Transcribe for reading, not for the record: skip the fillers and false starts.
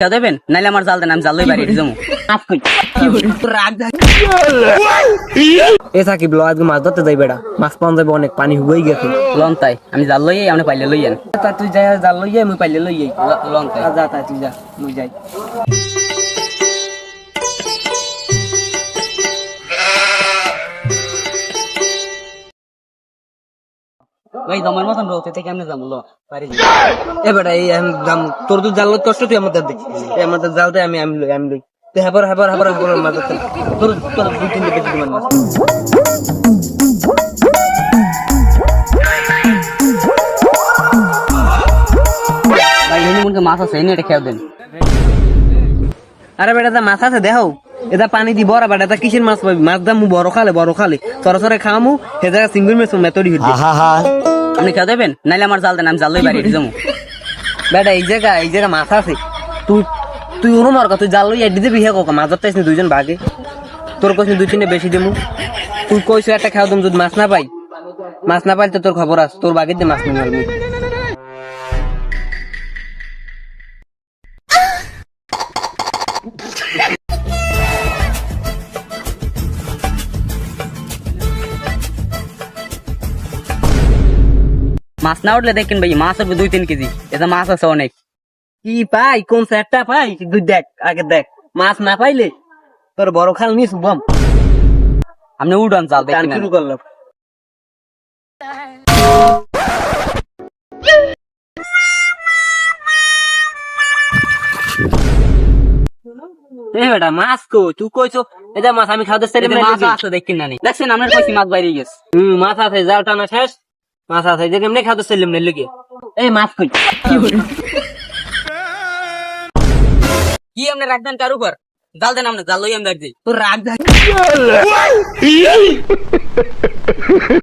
দেবেন নাইলে আমার জাল দেন, আমি জাল লই বাড়ি যাবো। এ সাকিব ল আজকে মাছ ধরতে যাই বেড়া, মাছ পাওয়া যাবে অনেক, পানি হুগেই গেছে। লন তাই আমি জাল লই আপনি পাইলে লইয়েন। তা তুই যাই জাল লই মুই পাইলে লই লন তাই যা তাই তুই যা মুই যাই। ভাই তোমার মতন রোতে থেকে কেমনে যাবো বাড়ি এ বেটা এই আমি যাম, তোর তো জাল কষ্ট তুই আমাদের দেখ, এই আমাদের জাল দে, আমি আমি লই আমি লই তুই হেবার হেবার হেবার হেবার মাছ ধরতে তোর তোর দুই তিনটে বেশি দিমান মাছ। ভাই এনে মনকে মাছ আছে এনে এটা খেয়ে দেন। আরে বেটা মাছ আছে দেখো, এটা পানি দি বড় বেটা, এটা কিসের মাছ পাবি? মাছ দাম বড় খালে সরে সরে খামু, সে জায়গা সিঙ্গুর মেস মেতরি হইছে। আপনি খেয়ে দেবেন নাইলে আমার জাল দেন, আমি জাল লই বাড়ি যাবো। বেটা এই জায়গা মাছ আছে, তুই তুই ওরম আর তুই জাল লই এডি দিবি হে কোকা মাছ ধরতে আসনি দুইজন বাগে, তোর কইছিস দুই তিনটে বেশি দিমু, তুই কইছ একটা খাওয়া দিম, যদি মাছ না পাই তো তোর খবর আছে, তোর বাগের দিয়ে মাছ নিয়ে মারবি। মাছ না উঠলে দেখেন ভাই, মাছ হবে 2-3 কেজি, এটা মাছ আছে অনেক। কি পাই কোন সেটটা পাই তুই দেখ, আগে দেখ মাছ না পাইলে তোর বড় খাল নিস বম আপনি উড়ান জাল টান দেখেন। শুরু করলাম। এ বেটা মাছ কো তুই কইছো, এটা মাছ আমি খাওয়াতে চাইলে মাছ আছে দেখেন না, দেখছেন আপনার কইছি মাছ বাইরে গেছে। মাছ আছে, জাল টানা শেষ, মাছ আছে যে কেমনে খাওয়াতে চাইলাম না লেগে। এই মাছ কই কি আপনি রাখবেন কার উপর? জাল দেন, আপনি জাল লই আমি রাখ দিই। তোর রাগ